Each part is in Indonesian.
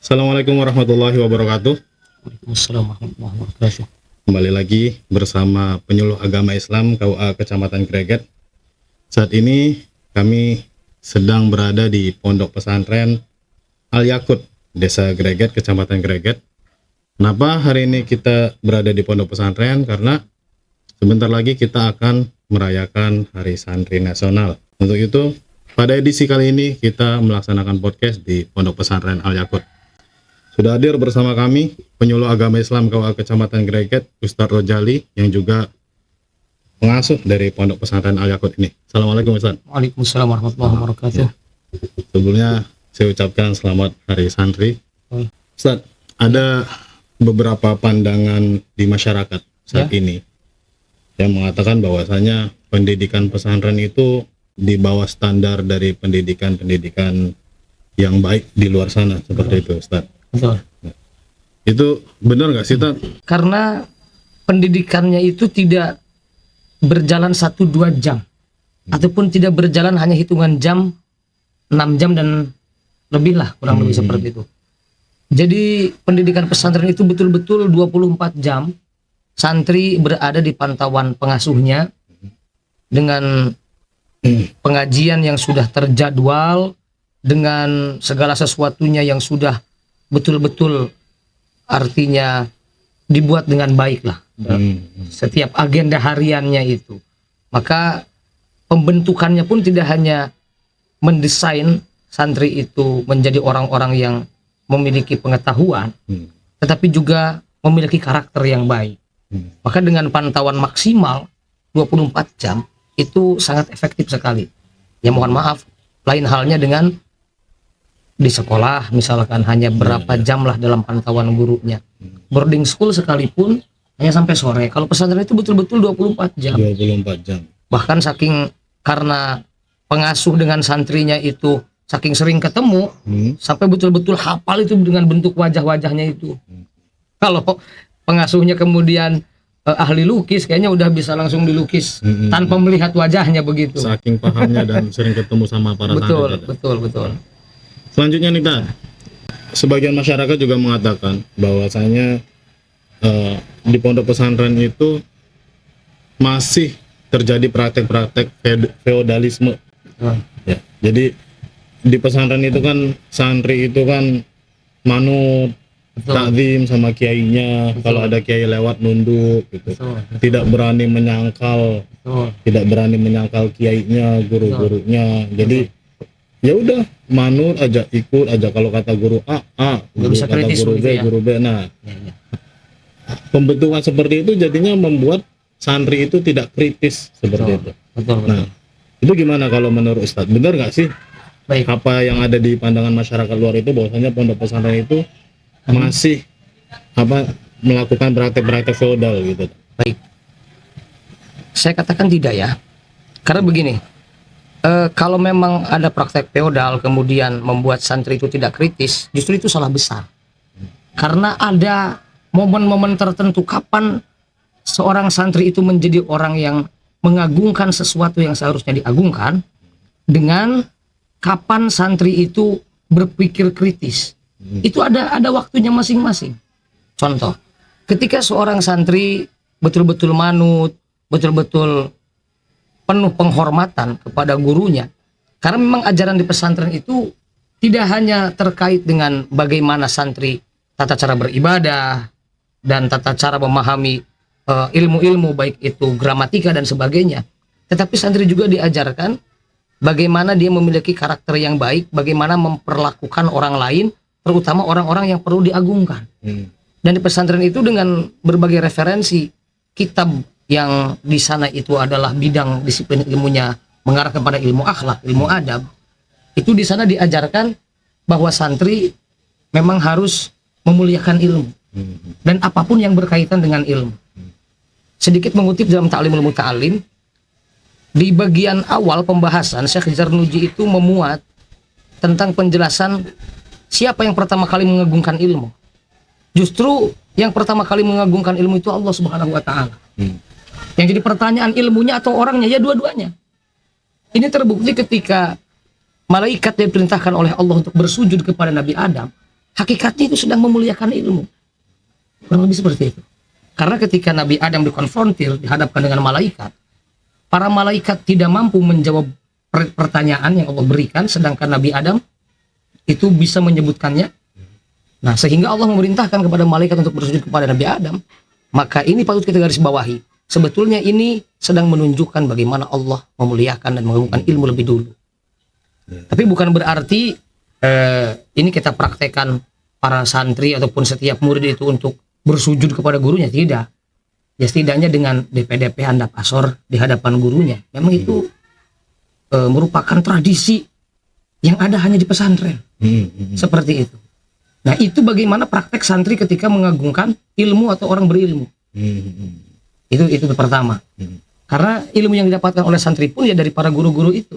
Assalamualaikum warahmatullahi wabarakatuh. Waalaikumsalam warahmatullahi wabarakatuh. Kembali lagi bersama penyuluh agama Islam KUA Kecamatan Greget. Saat ini kami sedang berada di Pondok Pesantren Al-Yakut, Desa Greget, Kecamatan Greget. Kenapa hari ini kita berada di Pondok Pesantren? Karena sebentar lagi kita akan merayakan Hari Santri Nasional. Untuk itu, pada edisi kali ini kita melaksanakan podcast di Pondok Pesantren Al-Yakut. Sudah hadir bersama kami penyuluh agama Islam KUA Kecamatan Greget, Ustadz Rojali, yang juga pengasuh dari Pondok Pesantren Al-Yakut ini. Assalamualaikum Ustadz. Waalaikumsalam warahmatullahi wabarakatuh. Sebelumnya saya ucapkan selamat Hari Santri. Ustadz, ada beberapa pandangan di masyarakat saat ini yang mengatakan bahwasanya pendidikan pesantren itu di bawah standar dari pendidikan-pendidikan yang baik di luar sana, seperti itu Ustadz. Betul. Itu benar nggak sih, Tad? Karena pendidikannya itu tidak berjalan 1-2 jam, ataupun tidak berjalan hanya hitungan jam, 6 jam dan lebih lah, kurang lebih seperti itu. Jadi pendidikan pesantren itu betul-betul 24 jam santri berada di pantauan pengasuhnya dengan pengajian yang sudah terjadwal, dengan segala sesuatunya yang sudah betul-betul artinya dibuat dengan baik lah. Setiap agenda hariannya itu. Maka pembentukannya pun tidak hanya mendesain santri itu menjadi orang-orang yang memiliki pengetahuan, tetapi juga memiliki karakter yang baik. Maka dengan pantauan maksimal 24 jam itu sangat efektif sekali. Ya mohon maaf, lain halnya dengan di sekolah misalkan hanya berapa jam lah dalam pantauan gurunya. Boarding school sekalipun hanya sampai sore. Kalau pesantren itu betul-betul 24 jam. 24 jam. Bahkan saking karena pengasuh dengan santrinya itu saking sering ketemu, sampai betul-betul hafal itu dengan bentuk wajah-wajahnya itu. Kalau pengasuhnya kemudian ahli lukis, kayaknya udah bisa langsung dilukis tanpa melihat wajahnya begitu. Saking pahamnya dan sering ketemu sama para santri. Betul. Selanjutnya nih, Tad, sebagian masyarakat juga mengatakan bahwasanya di pondok pesantren itu masih terjadi praktek-praktek feodalisme. Ya, jadi di pesantren itu kan santri itu kan manut, takzim sama kiainya. Kalau ada kiai lewat nunduk gitu. Tidak berani menyangkal, tidak berani menyangkal kiainya, guru-gurunya. Jadi ya udah manut aja, ikut aja. Kalau kata guru A, guru bisa kata kritis guru B, ya? guru B. Nah, pembentukan seperti itu jadinya membuat santri itu tidak kritis seperti itu. Betul. Nah, itu gimana kalau menurut Ustadz? Benar nggak sih? Baik. Apa yang ada di pandangan masyarakat luar itu bahwasanya pondok pesantren itu masih melakukan praktek-praktek feodal gitu? Baik. Saya katakan tidak ya. Karena begini. Kalau memang ada praktek feodal kemudian membuat santri itu tidak kritis, justru itu salah besar. Karena ada momen-momen tertentu kapan seorang santri itu menjadi orang yang mengagungkan sesuatu yang seharusnya diagungkan, dengan kapan santri itu berpikir kritis. Itu ada waktunya masing-masing. Contoh, ketika seorang santri betul-betul manut, betul-betul penuh penghormatan kepada gurunya, karena memang ajaran di pesantren itu tidak hanya terkait dengan bagaimana santri tata cara beribadah dan tata cara memahami ilmu-ilmu baik itu gramatika dan sebagainya, tetapi santri juga diajarkan bagaimana dia memiliki karakter yang baik, bagaimana memperlakukan orang lain, terutama orang-orang yang perlu diagungkan. Dan di pesantren itu dengan berbagai referensi kitab yang di sana itu adalah bidang disiplin ilmunya mengarah kepada ilmu akhlak, ilmu adab. Itu di sana diajarkan bahwa santri memang harus memuliakan ilmu dan apapun yang berkaitan dengan ilmu. Sedikit mengutip dalam Ta'limul Muta'allim, di bagian awal pembahasan Syekh Zarnuji itu memuat tentang penjelasan siapa yang pertama kali mengagungkan ilmu. Justru yang pertama kali mengagungkan ilmu itu Allah Subhanahu wa Ta'ala. Yang jadi pertanyaan ilmunya atau orangnya? Ya dua-duanya. Ini terbukti ketika malaikat diperintahkan oleh Allah untuk bersujud kepada Nabi Adam. hakikatnya itu sedang memuliakan ilmu. Kurang lebih seperti itu. Karena ketika Nabi Adam dikonfrontir, dihadapkan dengan malaikat, para malaikat tidak mampu menjawab pertanyaan yang Allah berikan, sedangkan Nabi Adam itu bisa menyebutkannya. Nah, sehingga Allah memerintahkan kepada malaikat untuk bersujud kepada Nabi Adam. Maka ini patut kita garis bawahi. Sebetulnya ini sedang menunjukkan bagaimana Allah memuliakan dan mengagungkan ilmu lebih dulu. Tapi bukan berarti ini kita praktekkan para santri ataupun setiap murid itu untuk bersujud kepada gurunya, tidak. Ya setidaknya dengan DP-DP handap asor di hadapan gurunya. Memang itu merupakan tradisi yang ada hanya di pesantren. Seperti itu. Nah, itu bagaimana praktek santri ketika mengagungkan ilmu atau orang berilmu. Itu pertama. Karena ilmu yang didapatkan oleh santri pun ya dari para guru-guru itu.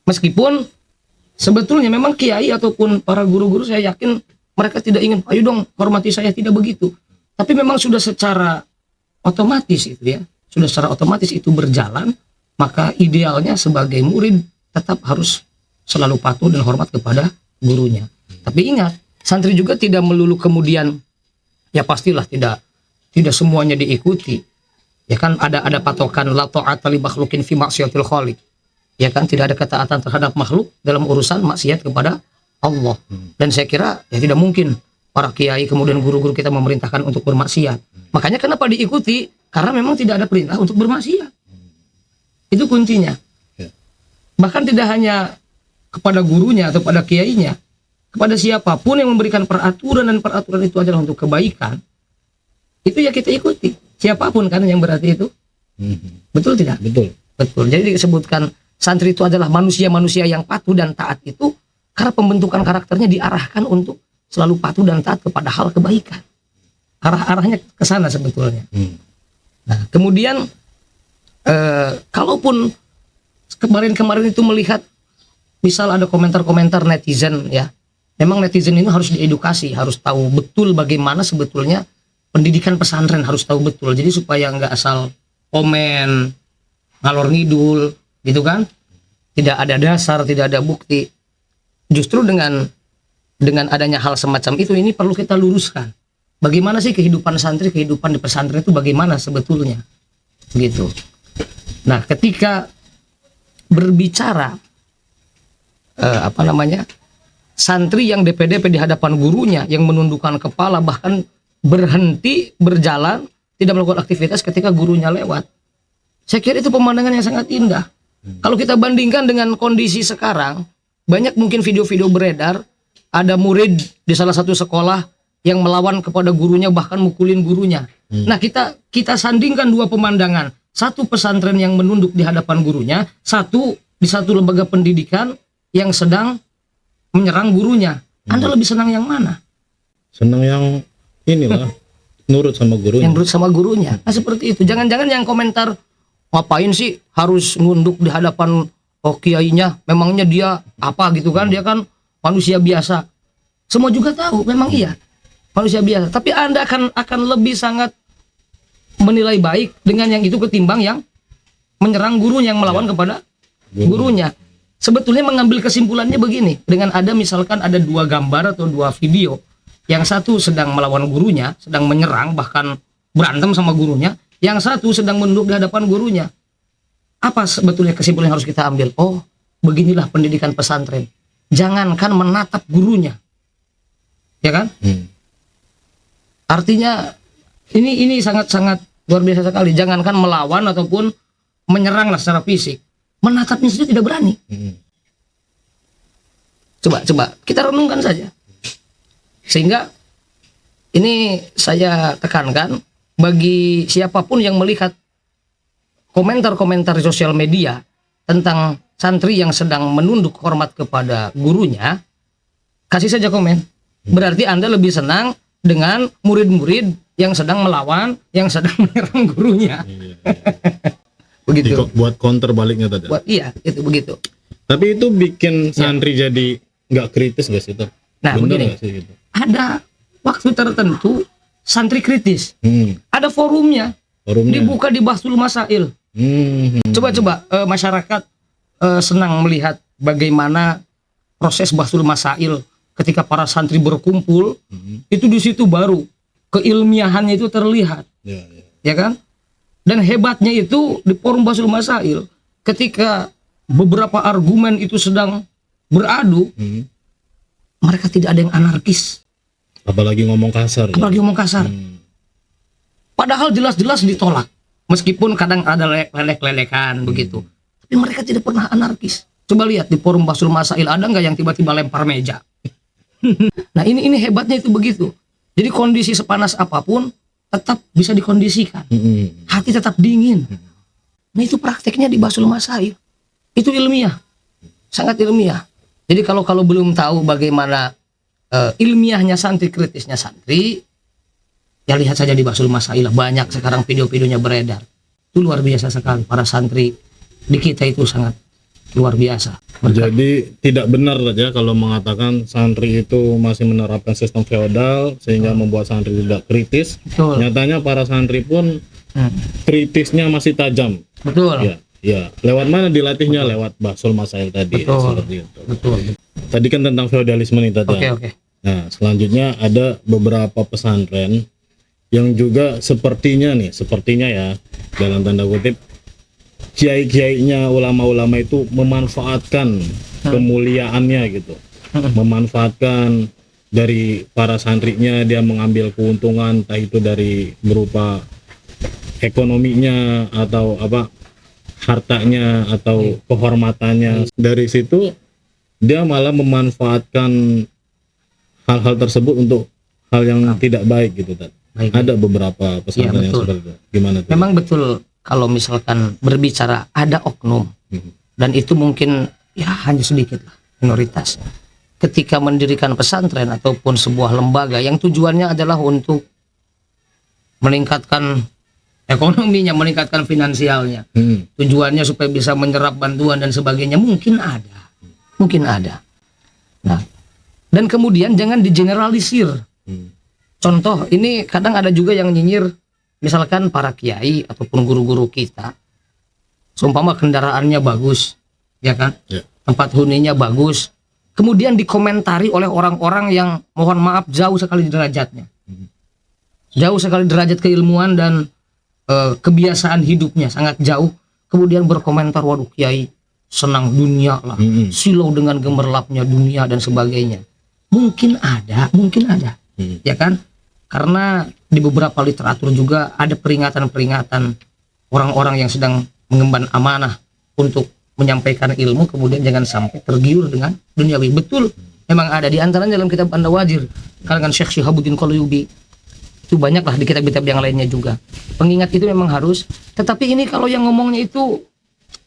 Meskipun sebetulnya memang kiai ataupun para guru-guru saya yakin mereka tidak ingin, ayo dong hormati saya, tidak begitu. Tapi memang sudah secara otomatis itu ya, sudah secara otomatis itu berjalan, maka idealnya sebagai murid tetap harus selalu patuh dan hormat kepada gurunya. Tapi ingat, santri juga tidak melulu kemudian ya pastilah tidak semuanya diikuti. Ya kan ada patokan la ta'ata li makhluqin fi maksiatil khaliq. Ya kan tidak ada ketaatan terhadap makhluk dalam urusan maksiat kepada Allah. Dan saya kira ya tidak mungkin para kiai kemudian guru-guru kita memerintahkan untuk bermaksiat. Makanya kenapa diikuti? Karena memang tidak ada perintah untuk bermaksiat. Itu kuncinya. Bahkan tidak hanya kepada gurunya atau pada kiainya, kepada siapapun yang memberikan peraturan dan peraturan itu adalah untuk kebaikan, itu ya kita ikuti. Siapapun kan yang berarti itu. Betul tidak? Betul. Jadi disebutkan santri itu adalah manusia-manusia yang patuh dan taat itu karena pembentukan karakternya diarahkan untuk selalu patuh dan taat kepada hal kebaikan. Arahnya ke sana sebetulnya. Nah, kemudian kalaupun kemarin itu melihat misal ada komentar-komentar netizen ya, memang netizen ini harus diedukasi, harus tahu betul bagaimana sebetulnya pendidikan pesantren, harus tahu betul. Jadi supaya nggak asal komen ngalor ngidul gitu kan, tidak ada dasar, tidak ada bukti. Justru dengan adanya hal semacam itu, ini perlu kita luruskan. Bagaimana sih kehidupan santri, kehidupan di pesantren itu bagaimana sebetulnya gitu. Nah, ketika berbicara santri yang DP-DP di hadapan gurunya, yang menundukkan kepala, bahkan berhenti berjalan, tidak melakukan aktivitas ketika gurunya lewat. Saya kira itu pemandangan yang sangat indah. Kalau kita bandingkan dengan kondisi sekarang, banyak mungkin video-video beredar, ada murid di salah satu sekolah yang melawan kepada gurunya, bahkan mukulin gurunya. Nah, kita sandingkan dua pemandangan. Satu pesantren yang menunduk di hadapan gurunya, di satu lembaga pendidikan yang sedang menyerang gurunya. Anda lebih senang yang mana? Senang yang inilah, nurut sama gurunya. Yang nurut sama gurunya. Nah, seperti itu. Jangan-jangan yang komentar, ngapain sih harus nunduk di hadapan kiainya? Memangnya dia apa gitu kan? Dia kan manusia biasa. Semua juga tahu, memang iya. Manusia biasa. Tapi Anda akan lebih sangat menilai baik dengan yang itu ketimbang yang menyerang gurunya, yang melawan kepada gurunya. Sebetulnya mengambil kesimpulannya begini, dengan misalkan ada dua gambar atau dua video, yang satu sedang melawan gurunya, sedang menyerang bahkan berantem sama gurunya, yang satu sedang menunduk di hadapan gurunya. Apa sebetulnya kesimpulan yang harus kita ambil? Oh, beginilah pendidikan pesantren. Jangankan menatap gurunya, ya kan? Artinya ini sangat luar biasa sekali. Jangankan melawan ataupun menyeranglah secara fisik, menatapnya saja tidak berani. Coba kita renungkan saja. Sehingga ini saya tekankan bagi siapapun yang melihat komentar-komentar di sosial media tentang santri yang sedang menunduk hormat kepada gurunya, kasih saja komen. Berarti Anda lebih senang dengan murid-murid yang sedang melawan, yang sedang menyerang gurunya. Begitu. Buat counter baliknya tadi. Iya, itu begitu. Tapi itu bikin santri jadi nggak kritis gak sih? Nah, begini. Sih, gitu? Ada waktu tertentu santri kritis. Ada forumnya. Dibuka di Bahsul Masail. Coba masyarakat senang melihat bagaimana proses Bahsul Masail ketika para santri berkumpul, itu di situ baru keilmiahannya itu terlihat, ya kan? Dan hebatnya itu di forum Basul Masail, ketika beberapa argumen itu sedang beradu, mereka tidak ada yang anarkis, Apalagi ngomong kasar. apalagi ngomong kasar. Padahal jelas-jelas ditolak, meskipun kadang ada lelek-lelekan begitu, tapi mereka tidak pernah anarkis. Coba lihat di forum Basul Masail, ada nggak yang tiba-tiba lempar meja? Nah ini hebatnya itu begitu. Jadi kondisi sepanas apapun tetap bisa dikondisikan, hati tetap dingin. Nah itu prakteknya di Basul Masail. Itu ilmiah, sangat ilmiah. Jadi kalau belum tahu bagaimana ilmiahnya santri, kritisnya santri, ya lihat saja di Basul Masail. Banyak sekarang video-videonya beredar. Itu luar biasa sekali. Para santri di kita itu sangat luar biasa. Jadi tidak benar saja kalau mengatakan santri itu masih menerapkan sistem feodal sehingga membuat santri tidak kritis. Betul. Nyatanya para santri pun kritisnya masih tajam. Betul. Ya. Lewat mana dilatihnya? Lewat Basul Masail tadi. Betul. Seperti itu. Betul. Tadi kan tentang feodalisme nih Tata. Oke. Nah, selanjutnya ada beberapa pesantren yang juga sepertinya ya, dalam tanda kutip, kiai-kiainya, ulama-ulama itu memanfaatkan kemuliaannya gitu. Memanfaatkan dari para santrinya, dia mengambil keuntungan, entah itu dari berupa ekonominya atau hartanya atau kehormatannya. Dari situ dia malah memanfaatkan hal-hal tersebut untuk hal yang tidak baik gitu, Tat. Ada beberapa pesantren yang seperti itu. Gimana tuh? Memang betul, kalau misalkan berbicara ada oknum, dan itu mungkin ya hanya sedikit lah, minoritas, ketika mendirikan pesantren ataupun sebuah lembaga yang tujuannya adalah untuk meningkatkan ekonominya, meningkatkan finansialnya, tujuannya supaya bisa menyerap bantuan dan sebagainya, mungkin ada. Nah, dan kemudian jangan digeneralisir. Contoh, ini kadang ada juga yang nyinyir, misalkan para kiai ataupun guru-guru kita, seumpama kendaraannya bagus, ya kan, tempat huninya bagus, kemudian dikomentari oleh orang-orang yang mohon maaf jauh sekali derajatnya, jauh sekali derajat keilmuan dan kebiasaan hidupnya sangat jauh, kemudian berkomentar, waduh kiai senang dunia lah, silau dengan gemerlapnya dunia dan sebagainya. Mungkin ada, ya kan? Karena di beberapa literatur juga ada peringatan-peringatan orang-orang yang sedang mengemban amanah untuk menyampaikan ilmu, kemudian jangan sampai tergiur dengan duniawi. Betul, memang ada di antaranya dalam kitab An-Nawazir kalangan Syekh Syihabuddin Qalyubi. Itu banyaklah di kitab-kitab yang lainnya juga. Pengingat itu memang harus, tetapi ini kalau yang ngomongnya itu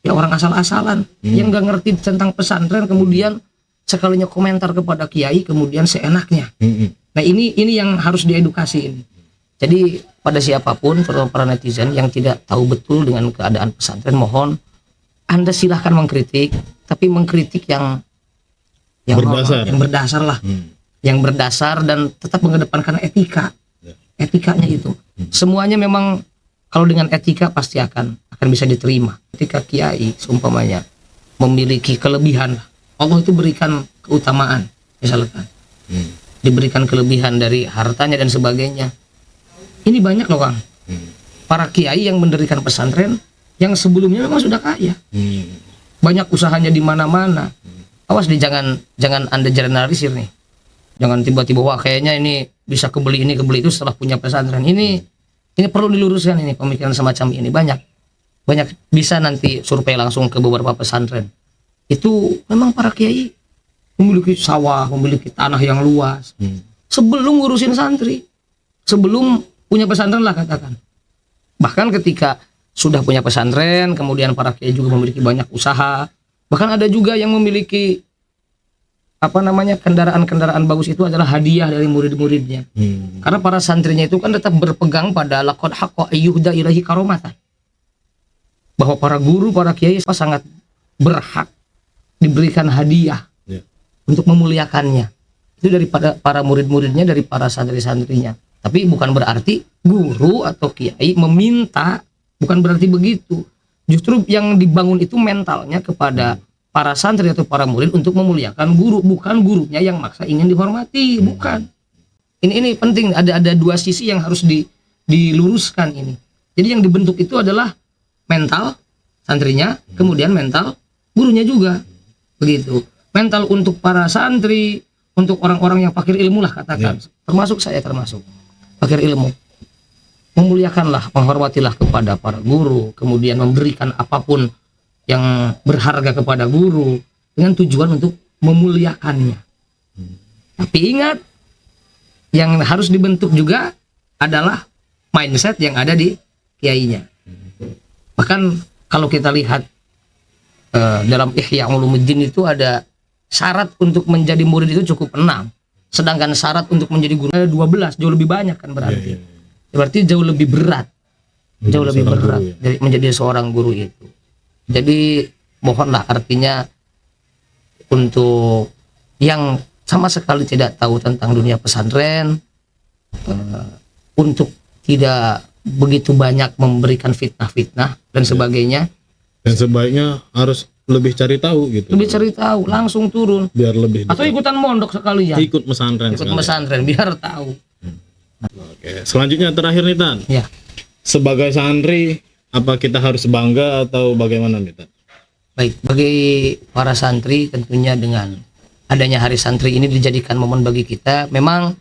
ya orang asal-asalan, yang nggak ngerti tentang pesantren, kemudian sekalinya komentar kepada kiai, kemudian seenaknya. Nah ini yang harus diedukasi ini. Jadi pada siapapun, terutama para netizen yang tidak tahu betul dengan keadaan pesantren, mohon Anda silahkan mengkritik, tapi mengkritik yang berdasar, yang berdasar lah, yang berdasar dan tetap mengedepankan etikanya itu. Semuanya memang kalau dengan etika pasti akan bisa diterima. Ketika kiai seumpamanya memiliki kelebihan, Allah itu berikan keutamaan, misalkan diberikan kelebihan dari hartanya dan sebagainya. Ini banyak loh Kang, para kiai yang mendirikan pesantren yang sebelumnya memang sudah kaya, banyak usahanya di mana-mana. Awas nih, jangan Anda generalisir nih, jangan tiba-tiba wah kayaknya ini bisa kebeli ini kebeli itu setelah punya pesantren. Ini perlu diluruskan, ini pemikiran semacam ini banyak bisa nanti survei langsung ke beberapa pesantren. Itu memang para kiai memiliki sawah, memiliki tanah yang luas, sebelum ngurusin santri, sebelum punya pesantren lah katakan. Bahkan ketika sudah punya pesantren, kemudian para kiai juga memiliki banyak usaha. Bahkan ada juga yang memiliki kendaraan-kendaraan bagus, itu adalah hadiah dari murid-muridnya. Karena para santrinya itu kan tetap berpegang pada laqad haqqa ayyuhda ilahi karomatan, bahwa para guru, para kiai sangat berhak diberikan hadiah untuk memuliakannya. Itu daripada para murid-muridnya, dari para santri-santrinya. Tapi bukan berarti guru atau kiai meminta, bukan berarti begitu. Justru yang dibangun itu mentalnya kepada para santri atau para murid untuk memuliakan guru, bukan gurunya yang maksa ingin dihormati, bukan. Ini penting, ada dua sisi yang harus diluruskan ini. Jadi yang dibentuk itu adalah mental santrinya, kemudian mental gurunya juga. Begitu. Mental untuk para santri, untuk orang-orang yang fakir ilmu lah katakan, termasuk saya termasuk fakir ilmu. Memuliakanlah, menghormatilah kepada para guru, kemudian memberikan apapun yang berharga kepada guru dengan tujuan untuk memuliakannya. Tapi ingat, yang harus dibentuk juga adalah mindset yang ada di kiainya. Bahkan kalau kita lihat dalam Ihya Ulumuddin itu ada syarat untuk menjadi murid itu cukup 6. Sedangkan syarat untuk menjadi guru ada 12, jauh lebih banyak kan berarti. Berarti jauh lebih berat. Jauh lebih berat dari menjadi seorang guru itu. Jadi mohonlah, artinya untuk yang sama sekali tidak tahu tentang dunia pesantren, untuk tidak begitu banyak memberikan fitnah-fitnah dan sebagainya. Dan sebaiknya harus lebih cari tahu gitu. Lebih cari tahu, langsung turun. Biar lebih atau ikutan mondok sekalian. Ikut pesantren. Ikut pesantren biar tahu. Oke, selanjutnya terakhir nih Tan. Ya. Sebagai santri, apa kita harus bangga atau bagaimana nih Tan? Baik, bagi para santri tentunya dengan adanya hari santri ini dijadikan momen bagi kita. Memang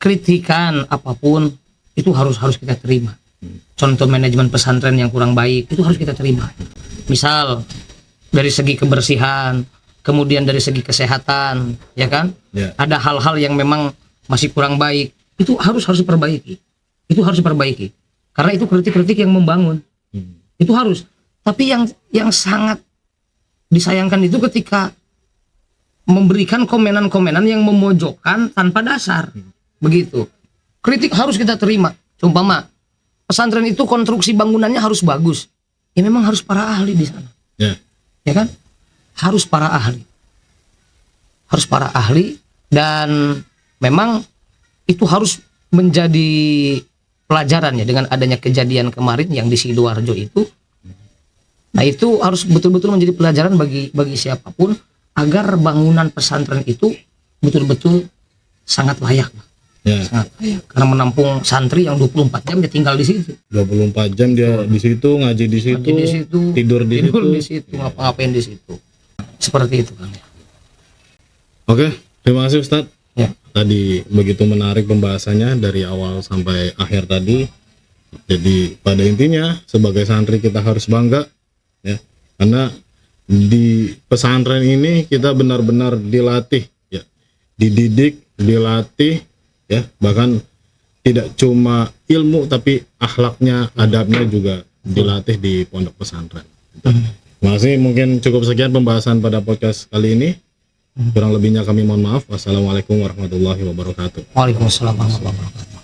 kritikan apapun itu harus kita terima. Contoh manajemen pesantren yang kurang baik itu harus kita terima. Misal dari segi kebersihan, kemudian dari segi kesehatan, ya kan? Ya. Ada hal-hal yang memang masih kurang baik, itu harus diperbaiki. Itu harus diperbaiki. Karena itu kritik-kritik yang membangun. Itu harus. Tapi yang sangat disayangkan itu ketika memberikan komenan-komenan yang memojokkan tanpa dasar. Begitu. Kritik harus kita terima. Umpama pesantren itu konstruksi bangunannya harus bagus. Ya memang harus para ahli di sana. Ya kan? Harus para ahli. Harus para ahli, dan memang itu harus menjadi pelajarannya dengan adanya kejadian kemarin yang di Sidoarjo itu. Nah, itu harus betul-betul menjadi pelajaran bagi siapapun agar bangunan pesantren itu betul-betul sangat layak. Ya. Sangat layak. Karena menampung santri yang 24 jam dia tinggal di situ. 24 jam dia di situ, ngaji di situ, tidur di situ, ngapa-ngapain di situ. Seperti itu kan ya. Oke, terima kasih Ustadz. Ya. Tadi begitu menarik pembahasannya dari awal sampai akhir tadi. Jadi pada intinya sebagai santri kita harus bangga ya, karena di pesantren ini kita benar-benar dilatih ya, dididik, dilatih ya, bahkan tidak cuma ilmu tapi akhlaknya, adabnya juga dilatih di pondok pesantren. Terima kasih, mungkin cukup sekian pembahasan pada podcast kali ini. Kurang lebihnya kami mohon maaf. Wassalamualaikum warahmatullahi wabarakatuh. Waalaikumsalam warahmatullahi wabarakatuh.